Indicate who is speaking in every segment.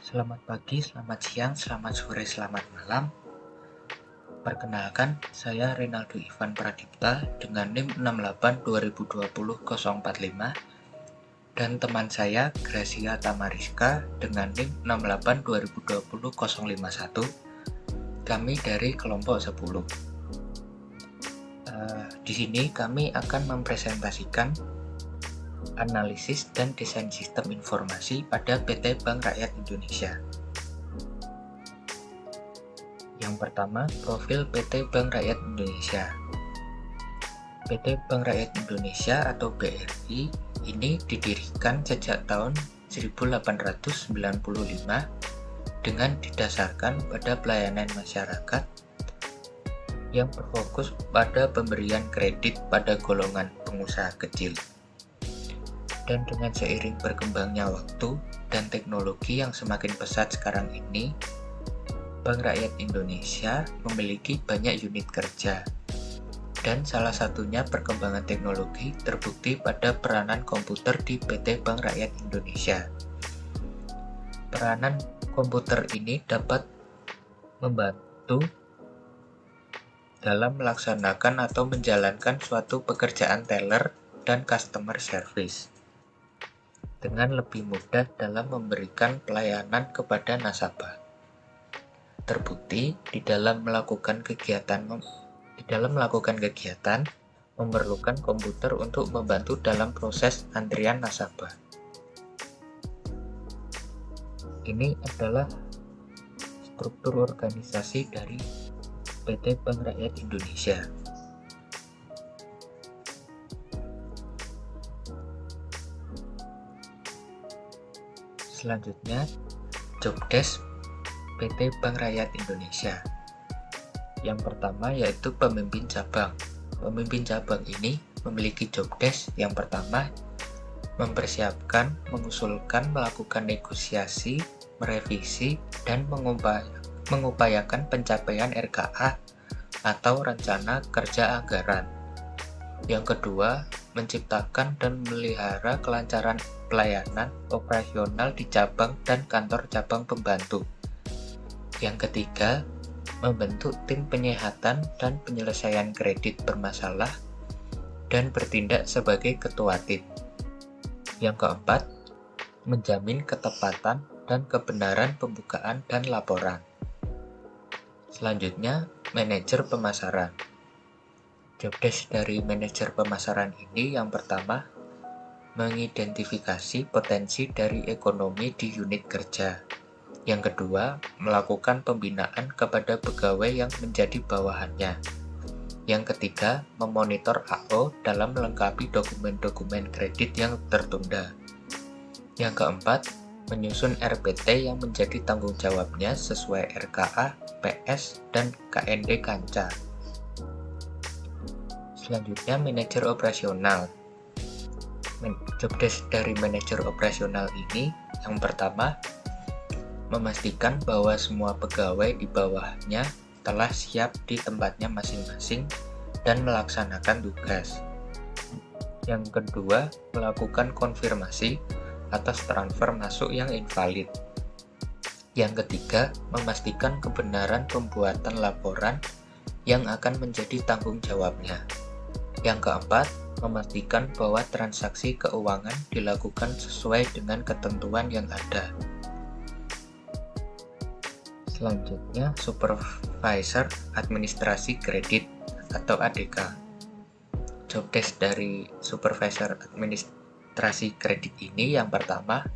Speaker 1: Selamat pagi, selamat siang, selamat sore, selamat malam. Perkenalkan, saya Renaldo Ivan Pradipta dengan NIM 68202045 dan teman saya Gracia Tamariska dengan NIM 68202051. Kami dari kelompok 10. Di sini kami akan mempresentasikan analisis dan desain sistem informasi pada PT Bank Rakyat Indonesia. Yang pertama, profil PT Bank Rakyat Indonesia. PT Bank Rakyat Indonesia atau BRI ini didirikan sejak tahun 1895 dengan didasarkan pada pelayanan masyarakat yang berfokus pada pemberian kredit pada golongan pengusaha kecil. Dan dengan seiring berkembangnya waktu dan teknologi yang semakin pesat sekarang ini, Bank Rakyat Indonesia memiliki banyak unit kerja. Dan salah satunya perkembangan teknologi terbukti pada peranan komputer di PT Bank Rakyat Indonesia. Peranan komputer ini dapat membantu dalam melaksanakan atau menjalankan suatu pekerjaan teller dan customer service dengan lebih mudah dalam memberikan pelayanan kepada nasabah. Terbukti di dalam melakukan kegiatan memerlukan komputer untuk membantu dalam proses antrian nasabah. Ini adalah struktur organisasi dari PT Bank Rakyat Indonesia. Selanjutnya, jobdesk PT Bank Rakyat Indonesia. Yang pertama yaitu pemimpin cabang. Pemimpin cabang ini memiliki jobdesk yang pertama, mempersiapkan, mengusulkan, melakukan negosiasi, merevisi, dan mengupayakan pencapaian RKA atau rencana kerja anggaran. Yang kedua, menciptakan dan memelihara kelancaran pelayanan operasional di cabang dan kantor cabang pembantu. Yang ketiga, membentuk tim penyehatan dan penyelesaian kredit bermasalah dan bertindak sebagai ketua tim. Yang keempat, menjamin ketepatan dan kebenaran pembukaan dan laporan. Selanjutnya, manajer pemasaran. Jobdesk dari manajer pemasaran ini yang pertama, mengidentifikasi potensi dari ekonomi di unit kerja. Yang kedua, melakukan pembinaan kepada pegawai yang menjadi bawahannya. Yang ketiga, memonitor AO dalam melengkapi dokumen-dokumen kredit yang tertunda. Yang keempat, menyusun RPT yang menjadi tanggung jawabnya sesuai RKA, PS, dan KND Kanca. Selanjutnya, manajer operasional. Jobdesk dari manajer operasional ini yang pertama, memastikan bahwa semua pegawai di bawahnya telah siap di tempatnya masing-masing dan melaksanakan tugas. Yang kedua, melakukan konfirmasi atas transfer masuk yang invalid. Yang ketiga, memastikan kebenaran pembuatan laporan yang akan menjadi tanggung jawabnya. Yang keempat, memastikan bahwa transaksi keuangan dilakukan sesuai dengan ketentuan yang ada. Selanjutnya, Supervisor Administrasi Kredit atau ADK. Jobdesk dari Supervisor Administrasi Kredit ini yang pertama,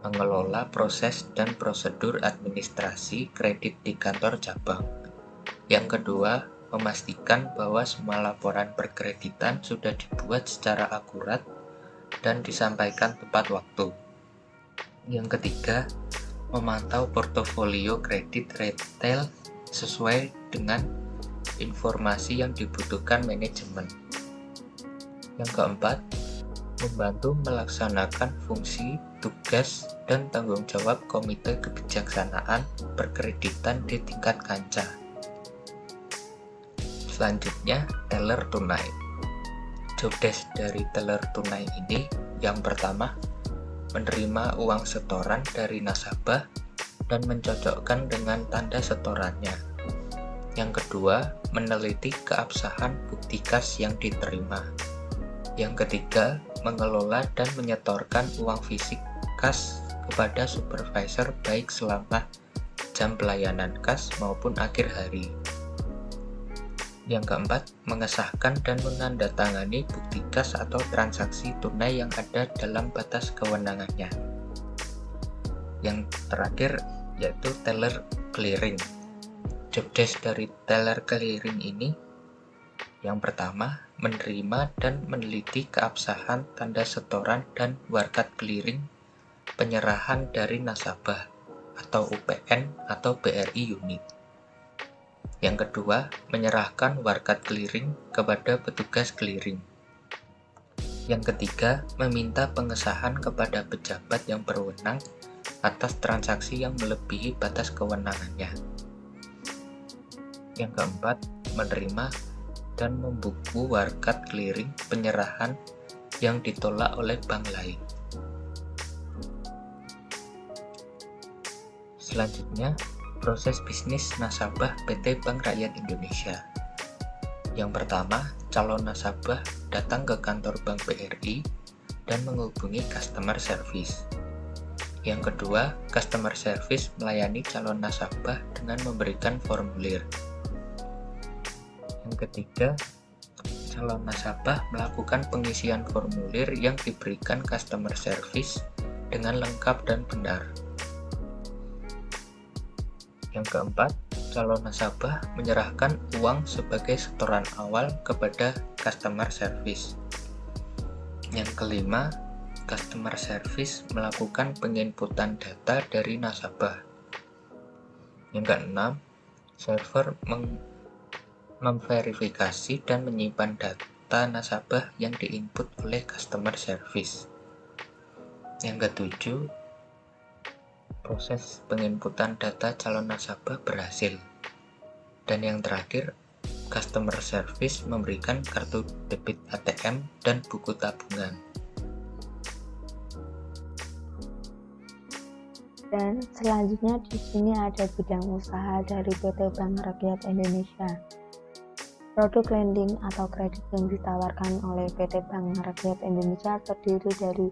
Speaker 1: mengelola proses dan prosedur administrasi kredit di kantor cabang. Yang kedua, memastikan bahwa semua laporan perkreditan sudah dibuat secara akurat dan disampaikan tepat waktu. Yang ketiga, memantau portofolio kredit retail sesuai dengan informasi yang dibutuhkan manajemen. Yang keempat, membantu melaksanakan fungsi, tugas, dan tanggung jawab Komite Kebijaksanaan Perkreditan di tingkat kanca. Selanjutnya, teller tunai. Jobdesk dari teller tunai ini yang pertama, menerima uang setoran dari nasabah dan mencocokkan dengan tanda setorannya. Yang kedua, meneliti keabsahan bukti kas yang diterima. Yang ketiga, mengelola dan menyetorkan uang fisik kas kepada supervisor baik selama jam pelayanan kas maupun akhir hari. Yang keempat, mengesahkan dan menandatangani bukti kas atau transaksi tunai yang ada dalam batas kewenangannya. Yang terakhir yaitu teller clearing. Job desk dari teller clearing ini, yang pertama, menerima dan meneliti keabsahan tanda setoran dan warkat clearing penyerahan dari nasabah atau UPN atau BRI unit. Yang kedua, menyerahkan warkat clearing kepada petugas clearing. Yang ketiga, meminta pengesahan kepada pejabat yang berwenang atas transaksi yang melebihi batas kewenangannya. Yang keempat, menerima dan membuku warkat clearing penyerahan yang ditolak oleh bank lain. Selanjutnya, proses bisnis nasabah PT Bank Rakyat Indonesia. Yang pertama, calon nasabah datang ke kantor Bank BRI dan menghubungi customer service. Yang kedua, customer service melayani calon nasabah dengan memberikan formulir. Yang ketiga, calon nasabah melakukan pengisian formulir yang diberikan customer service dengan lengkap dan benar. Yang keempat, calon nasabah menyerahkan uang sebagai setoran awal kepada customer service. Yang kelima, customer service melakukan penginputan data dari nasabah. Yang keenam, server memverifikasi dan menyimpan data nasabah yang diinput oleh customer service. Yang ketujuh, proses penginputan data calon nasabah berhasil. Dan yang terakhir, customer service memberikan kartu debit ATM dan buku tabungan.
Speaker 2: Dan selanjutnya di sini ada bidang usaha dari PT Bank Rakyat Indonesia. Produk lending atau kredit yang ditawarkan oleh PT Bank Rakyat Indonesia terdiri dari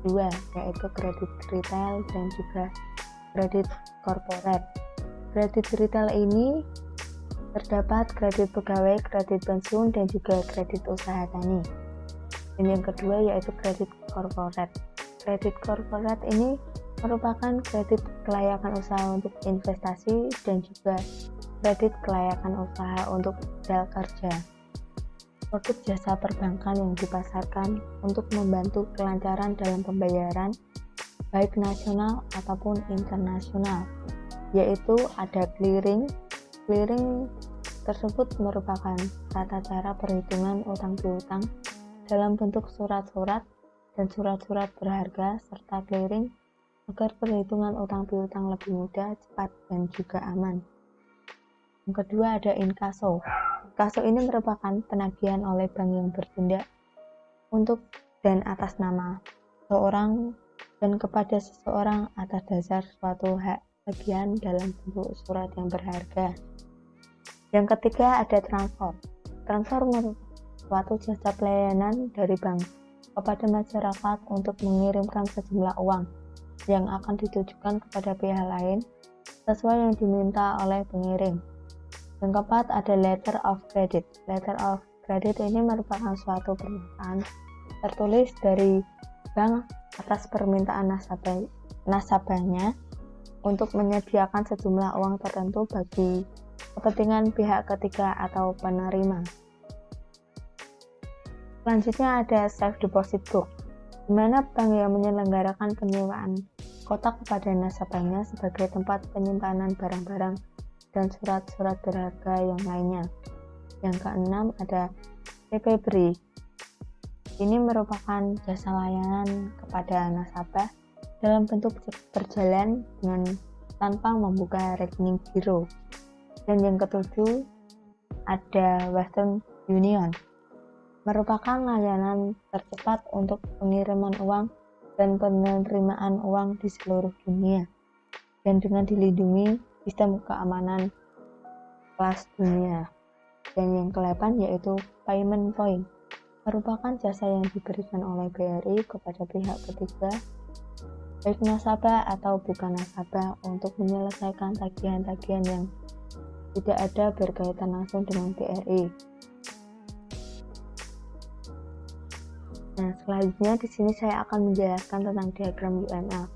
Speaker 2: dua, yaitu kredit retail dan juga kredit korporat. Kredit retail ini terdapat kredit pegawai, kredit pensiun, dan juga kredit usaha tani. Dan yang kedua yaitu kredit korporat. Kredit korporat ini merupakan kredit kelayakan usaha untuk investasi dan juga kredit kelayakan usaha untuk modal kerja. Produk jasa perbankan yang dipasarkan untuk membantu kelancaran dalam pembayaran baik nasional ataupun internasional, yaitu ada clearing. Clearing tersebut merupakan tata cara perhitungan utang piutang dalam bentuk surat-surat dan surat-surat berharga serta clearing agar perhitungan utang piutang lebih mudah, cepat, dan juga aman. Yang kedua ada inkaso. Inkaso ini merupakan penagihan oleh bank yang bertindak untuk dan atas nama seorang dan kepada seseorang atas dasar suatu hak bagian dalam bentuk surat yang berharga. Yang ketiga ada transfer. Transfer merupakan suatu jasa pelayanan dari bank kepada masyarakat untuk mengirimkan sejumlah uang yang akan ditujukan kepada pihak lain sesuai yang diminta oleh pengirim. Yang keempat ada letter of credit. Letter of credit ini merupakan suatu pernyataan tertulis dari bank atas permintaan nasabahnya untuk menyediakan sejumlah uang tertentu bagi kepentingan pihak ketiga atau penerima. Selanjutnya ada safe deposit book, di mana bank yang menyelenggarakan penyewaan kotak kepada nasabahnya sebagai tempat penyimpanan barang-barang dan surat-surat berharga yang lainnya. Yang keenam ada CP BRI. Ini merupakan jasa layanan kepada nasabah dalam bentuk berjalan dengan tanpa membuka rekening giro. Dan yang ketujuh ada Western Union, merupakan layanan tercepat untuk pengiriman uang dan penerimaan uang di seluruh dunia. dan dengan dilindungi sistem keamanan kelas dunia. Dan yang ke-8 yaitu payment point, merupakan jasa yang diberikan oleh BRI kepada pihak ketiga, baik nasabah atau bukan nasabah, untuk menyelesaikan tagihan-tagihan yang tidak ada berkaitan langsung dengan BRI. Nah, selanjutnya di sini saya akan menjelaskan tentang diagram UML.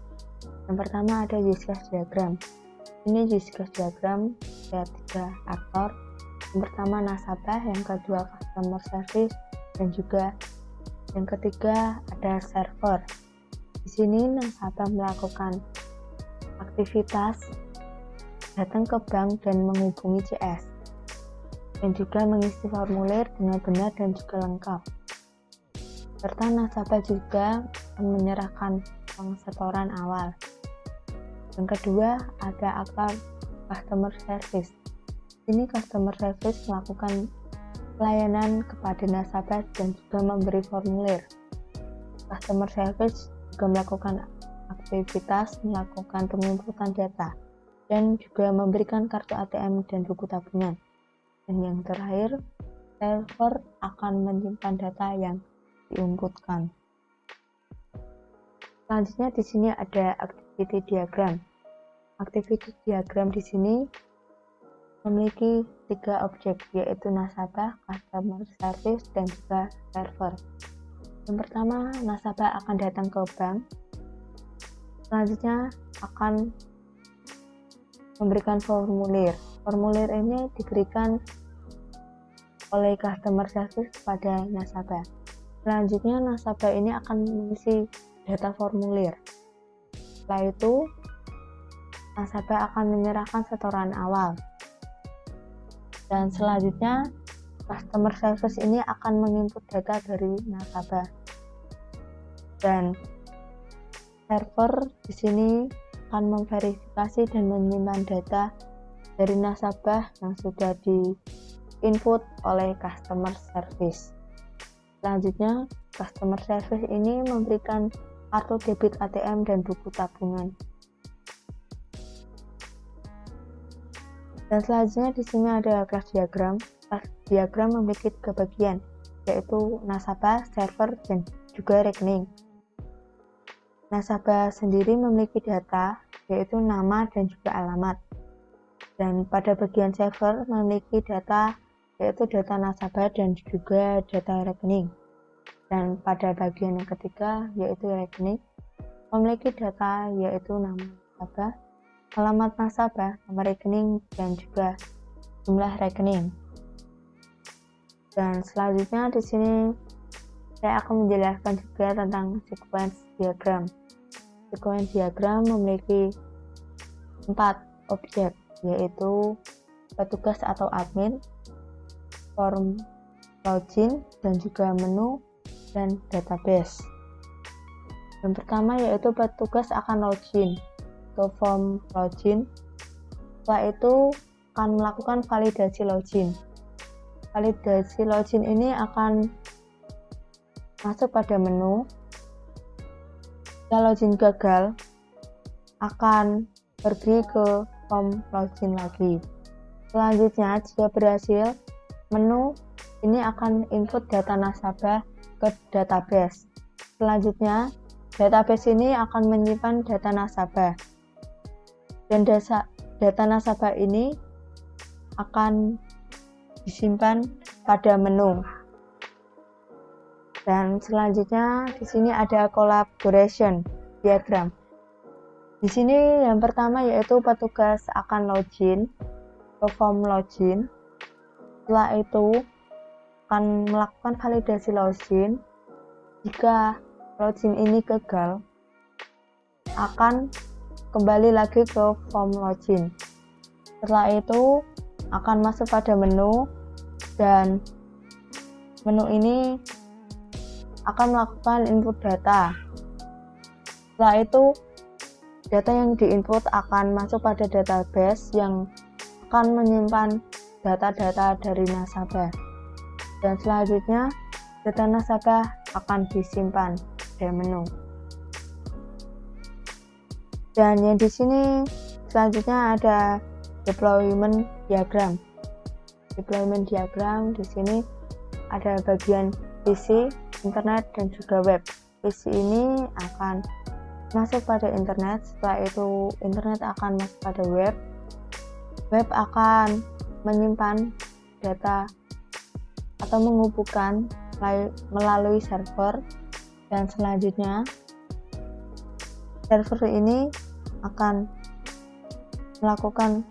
Speaker 2: Yang pertama ada use case diagram. Ini use case diagram ada 3 aktor. Yang pertama nasabah, yang kedua customer service, dan juga yang ketiga ada server. Di sini nasabah melakukan aktivitas datang ke bank dan menghubungi CS, dan juga mengisi formulir dengan benar dan juga lengkap. Serta nasabah juga menyerahkan uang setoran awal. Yang kedua ada aktor customer service. Ini customer service melakukan pelayanan kepada nasabah dan juga memberi formulir. Customer service juga melakukan aktivitas melakukan penginputan data dan juga memberikan kartu ATM dan buku tabungan. Dan yang terakhir, server akan menyimpan data yang diinputkan. Selanjutnya di sini ada activity diagram. Activity diagram di sini memiliki 3 objek, yaitu nasabah, customer service, dan juga server. Yang pertama, nasabah akan datang ke bank. Selanjutnya akan memberikan formulir. Formulir ini diberikan oleh customer service kepada nasabah. Selanjutnya nasabah ini akan mengisi data formulir. Setelah itu nasabah akan menyerahkan setoran awal. Dan selanjutnya customer service ini akan menginput data dari nasabah. Dan server di sini akan memverifikasi dan menyimpan data dari nasabah yang sudah diinput oleh customer service. Selanjutnya, customer service ini memberikan kartu debit ATM dan buku tabungan. Dan selanjutnya di sini ada class diagram. Class diagram memiliki 3 bagian, yaitu nasabah, server, dan juga rekening. Nasabah sendiri memiliki data, yaitu nama dan juga alamat. Dan pada bagian server memiliki data, yaitu data nasabah dan juga data rekening. Dan pada bagian yang ketiga, yaitu rekening, memiliki data, yaitu nama nasabah, alamat nasabah, nomor rekening, dan juga jumlah rekening. Dan selanjutnya di sini saya akan menjelaskan juga tentang sequence diagram. Sequence diagram memiliki 4 objek, yaitu petugas atau admin, form login, dan juga menu, dan database. Yang pertama yaitu petugas akan login ke form login. Setelah itu akan melakukan validasi login. Validasi login ini akan masuk pada menu. Jika login gagal, akan pergi ke form login lagi. Selanjutnya, jika berhasil, menu ini akan input data nasabah ke database. Selanjutnya, database ini akan menyimpan data nasabah. Dan data nasabah ini akan disimpan pada menu. Dan selanjutnya di sini ada collaboration diagram. Di sini yang pertama yaitu petugas akan login ke form login. Setelah itu akan melakukan validasi login. Jika login ini gagal, akan kembali lagi ke form login. Setelah itu akan masuk pada menu, dan menu ini akan melakukan input data. Setelah itu data yang diinput akan masuk pada database yang akan menyimpan data-data dari nasabah. Dan selanjutnya data nasabah akan disimpan di menu. Dan yang di sini Selanjutnya ada deployment diagram. Deployment diagram di sini ada bagian PC, internet, dan juga web. PC ini akan masuk pada internet, setelah itu internet akan masuk pada web. Web akan menyimpan data atau menghubungkan melalui server, dan selanjutnya server ini akan melakukan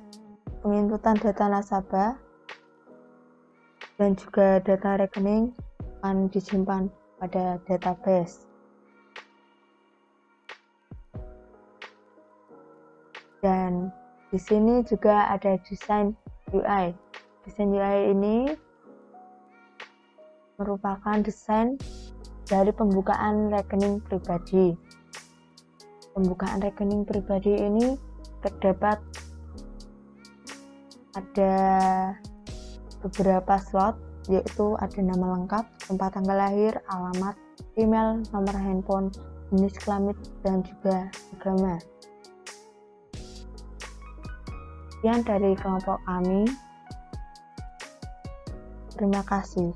Speaker 2: penginputan data nasabah dan juga data rekening akan disimpan pada database. Dan di sini juga ada desain UI. Desain UI ini merupakan desain dari pembukaan rekening pribadi. Pembukaan rekening pribadi ini terdapat ada beberapa slot, yaitu ada nama lengkap, tempat tanggal lahir, alamat, email, nomor handphone, jenis kelamin, dan juga agama. Sekian dari kelompok kami. Terima kasih.